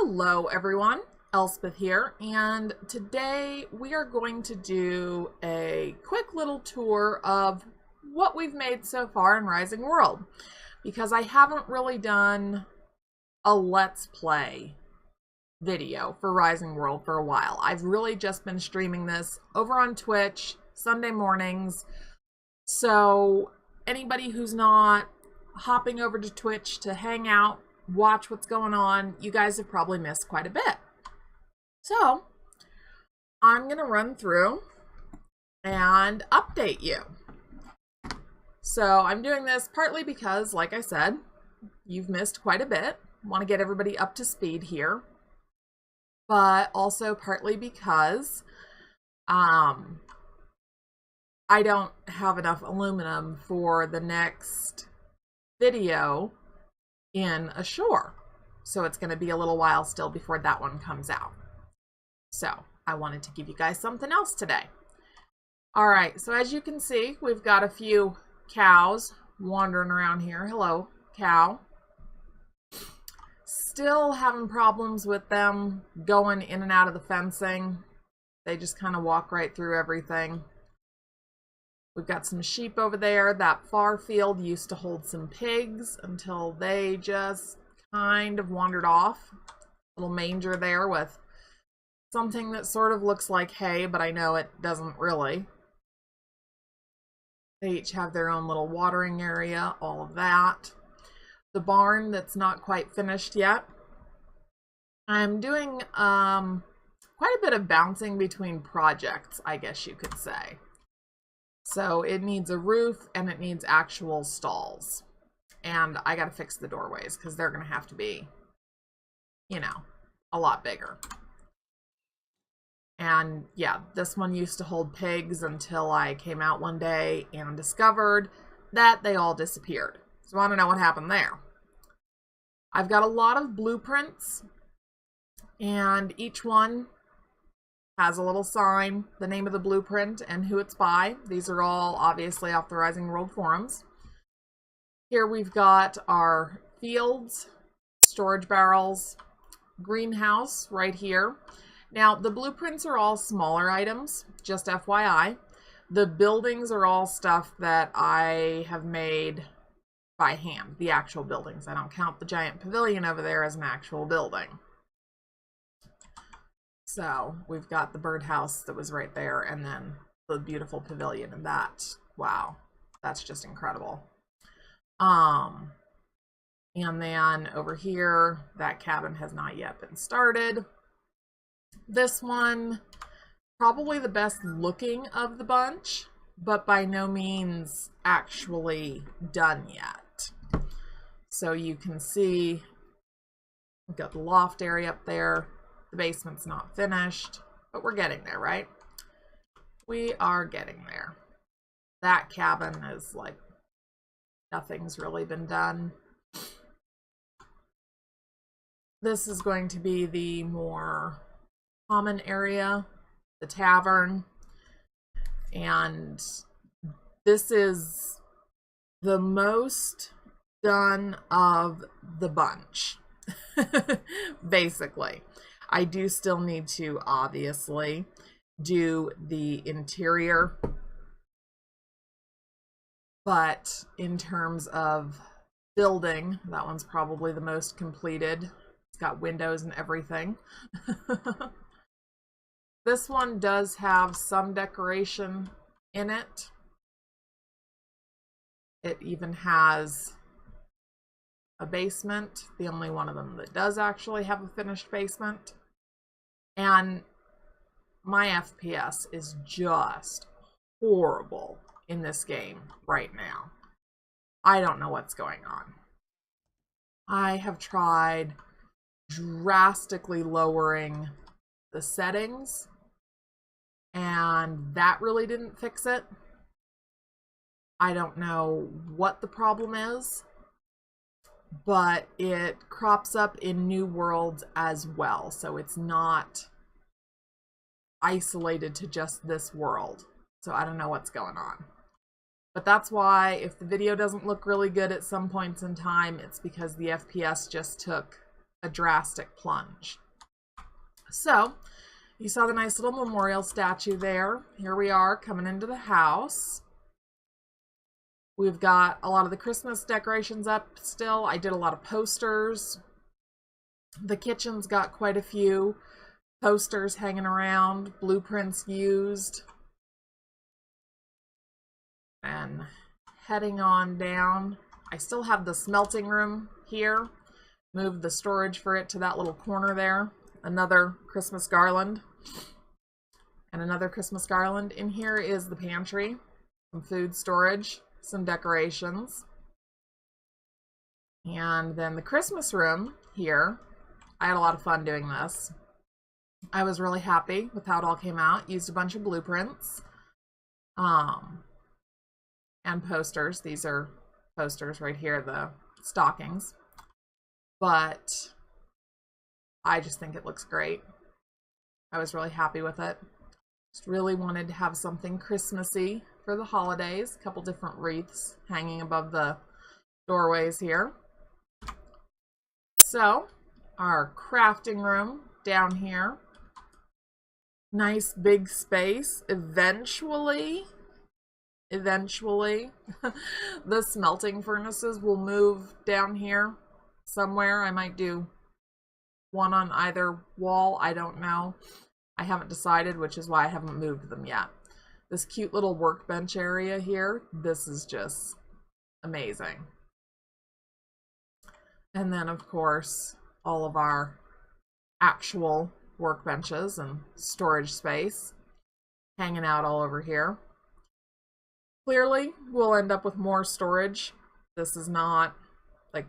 Hello everyone, Elspeth here, and today we are going to do a quick little tour of what we've made so far in Rising World, because I haven't really done a Let's Play video for Rising World for a while. I've really just been streaming this over on Twitch Sunday mornings, so anybody who's not hopping over to Twitch to hang out, watch what's going on, you guys have probably missed quite a bit. So I'm gonna run through and update you. So I'm doing this partly because, like I said, you've missed quite a bit. I want to get everybody up to speed here, but also partly because I don't have enough aluminum for the next video in ashore, so it's going to be a little while still before that one comes out. So I wanted to give you guys something else today. All right, so as you can see, we've got a few cows wandering around here. Hello, cow. Still having problems with them going in and out of the fencing. They just kind of walk right through everything. We've got some sheep over there. That far field used to hold some pigs until they just kind of wandered off. Little manger there with something that sort of looks like hay, but I know it doesn't really. They each have their own little watering area, all of that. The barn that's not quite finished yet. I'm doing quite a bit of bouncing between projects, I guess you could say. So it needs a roof and it needs actual stalls. And I got to fix the doorways because they're going to have to be, you know, a lot bigger. And yeah, this one used to hold pigs until I came out one day and discovered that they all disappeared. So I don't know what happened there. I've got a lot of blueprints, and each one has a little sign, the name of the blueprint and who it's by. These are all obviously off the Rising World forums. Here we've got our fields, storage barrels, greenhouse right here. Now the blueprints are all smaller items, just FYI. The buildings are all stuff that I have made by hand, the actual buildings. I don't count the giant pavilion over there as an actual building. So we've got the birdhouse that was right there, and then the beautiful pavilion, and that, wow, that's just incredible. And then over here, that cabin has not yet been started. This one, probably the best looking of the bunch, but by no means actually done yet. So you can see we've got the loft area up there. The basement's not finished, but we're getting there, right? We are getting there. That cabin is like, nothing's really been done. This is going to be the more common area, the tavern. And this is the most done of the bunch, basically. I do still need to obviously do the interior, but in terms of building, that one's probably the most completed. It's got windows and everything. This one does have some decoration in it. It even has a basement, the only one of them that does actually have a finished basement. And my FPS is just horrible in this game right now. I don't know what's going on. I have tried drastically lowering the settings, and that really didn't fix it. I don't know what the problem is, but it crops up in new worlds as well, so it's not isolated to just this world. So I don't know what's going on. But that's why if the video doesn't look really good at some points in time, it's because the FPS just took a drastic plunge. So you saw the nice little memorial statue there. Here we are coming into the house. We've got a lot of the Christmas decorations up still. I did a lot of posters. The kitchen's got quite a few posters hanging around, blueprints used. And heading on down, I still have the smelting room here. Moved the storage for it to that little corner there. Another Christmas garland. And another Christmas garland. In here is the pantry, some food storage, some decorations. And then the Christmas room here. I had a lot of fun doing this. I was really happy with how it all came out. Used a bunch of blueprints. And posters. These are posters right here, the stockings. But I just think it looks great. I was really happy with it. Just really wanted to have something Christmassy for the holidays. A couple different wreaths hanging above the doorways here. So, our crafting room down here. Nice big space. Eventually, the smelting furnaces will move down here somewhere. I might do one on either wall. I don't know. I haven't decided, which is why I haven't moved them yet. This cute little workbench area here, this is just amazing. And then, of course, all of our actual workbenches and storage space hanging out all over here. Clearly, we'll end up with more storage. This is not, like,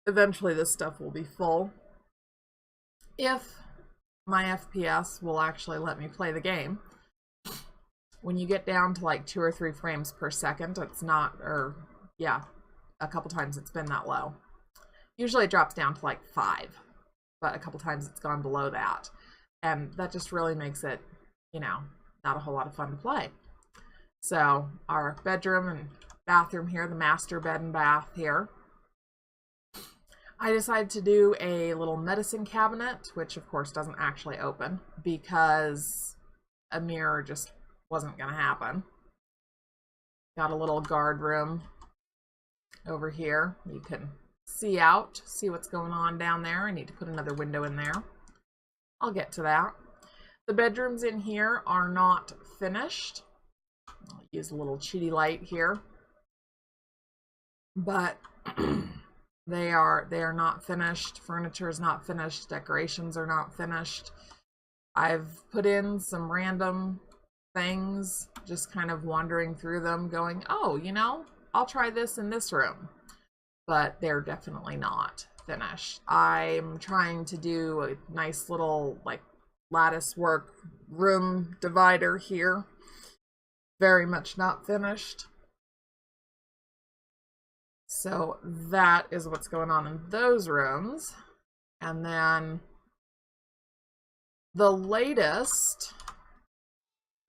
eventually this stuff will be full. If my FPS will actually let me play the game. When you get down to like 2 or 3 frames per second, it's not, or yeah, a couple times it's been that low. Usually it drops down to like 5, but a couple times it's gone below that. And that just really makes it, you know, not a whole lot of fun to play. So our bedroom and bathroom here, the master bed and bath here. I decided to do a little medicine cabinet, which of course doesn't actually open because a mirror just wasn't going to happen. Got a little guard room over here. You can see out, see what's going on down there. I need to put another window in there. I'll get to that. The bedrooms in here are not finished. I'll use a little cheaty light here. But they are not finished. Furniture is not finished. Decorations are not finished. I've put in some random things, just kind of wandering through them going, oh, you know, I'll try this in this room. But they're definitely not finished. I'm trying to do a nice little like lattice work room divider here. Very much not finished. So that is what's going on in those rooms. And then the latest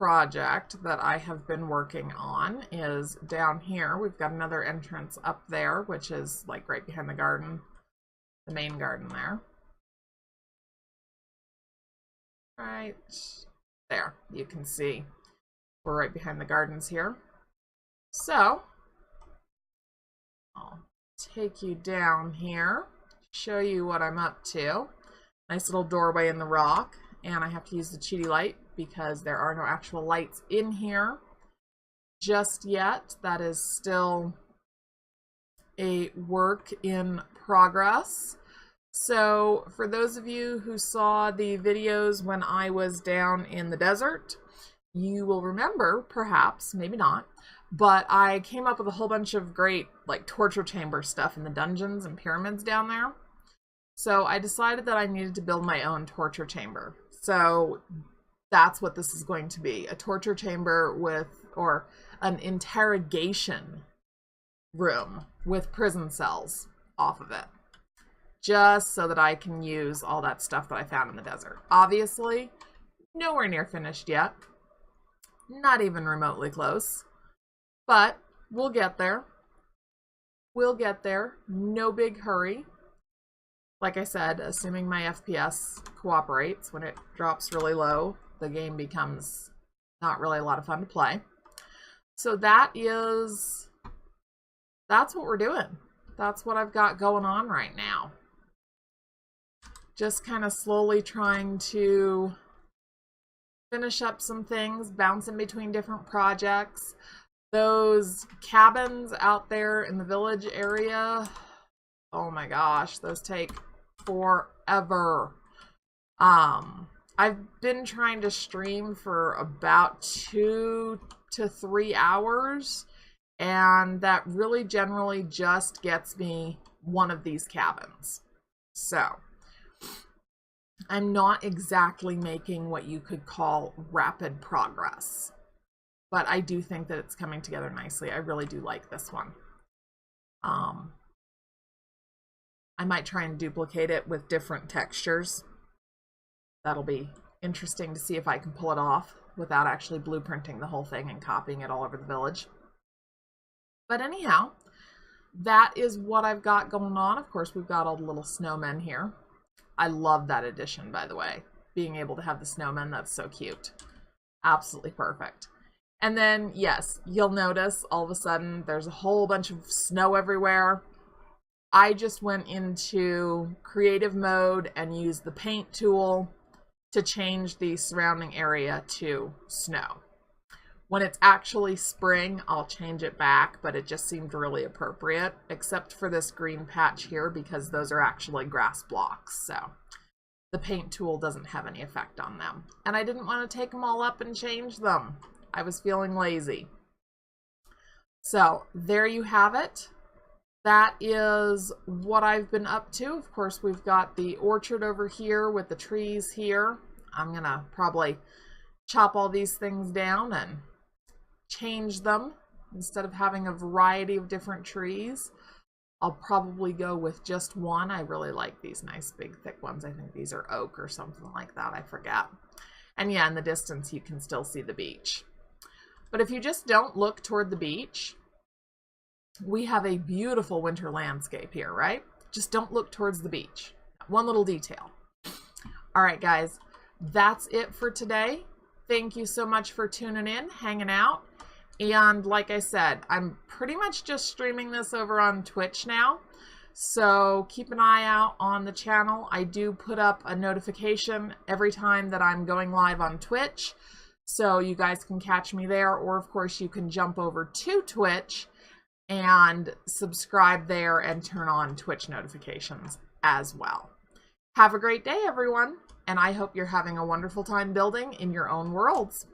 project that I have been working on is down here. We've got another entrance up there, which is like right behind the garden, the main garden there. Right there, you can see we're right behind the gardens here. So I'll take you down here, show you what I'm up to. Nice little doorway in the rock, and I have to use the cheaty light because there are no actual lights in here just yet. That is still a work in progress. So for those of you who saw the videos when I was down in the desert, you will remember, perhaps, maybe not, but I came up with a whole bunch of great like torture chamber stuff in the dungeons and pyramids down there. So I decided that I needed to build my own torture chamber. So that's what this is going to be, a torture chamber with, or an interrogation room with prison cells off of it, just so that I can use all that stuff that I found in the desert. Obviously, nowhere near finished yet, not even remotely close, but we'll get there. We'll get there, no big hurry. Like I said, assuming my FPS cooperates, when it drops really low, the game becomes not really a lot of fun to play. So that's what we're doing. That's what I've got going on right now. Just kind of slowly trying to finish up some things, bouncing between different projects. Those cabins out there in the village area, oh my gosh, those take forever. I've been trying to stream for about 2 to 3 hours, and that really generally just gets me one of these cabins. So I'm not exactly making what you could call rapid progress, but I do think that it's coming together nicely. I really do like this one. I might try and duplicate it with different textures. That'll be interesting to see if I can pull it off without actually blueprinting the whole thing and copying it all over the village. But anyhow, that is what I've got going on. Of course, we've got all the little snowmen here. I love that addition, by the way. Being able to have the snowmen, that's so cute. Absolutely perfect. And then, yes, you'll notice all of a sudden there's a whole bunch of snow everywhere. I just went into creative mode and used the paint tool to change the surrounding area to snow. When it's actually spring, I'll change it back, but it just seemed really appropriate, except for this green patch here because those are actually grass blocks, so the paint tool doesn't have any effect on them. And I didn't want to take them all up and change them. I was feeling lazy. So there you have it. That is what I've been up to. Of course, we've got the orchard over here with the trees here. I'm gonna probably chop all these things down and change them. Instead of having a variety of different trees, I'll probably go with just one. I really like these nice big thick ones. I think these are oak or something like that. I forget. And yeah, in the distance you can still see the beach. But if you just don't look toward the beach, we have a beautiful winter landscape here, right? Just don't look towards the beach. One little detail. All right, guys, that's it for today. Thank you so much for tuning in, hanging out. And like I said, I'm pretty much just streaming this over on Twitch now. So keep an eye out on the channel. I do put up a notification every time that I'm going live on Twitch. So you guys can catch me there. Or of course you can jump over to Twitch and subscribe there and turn on Twitch notifications as well. Have a great day, everyone, and I hope you're having a wonderful time building in your own worlds.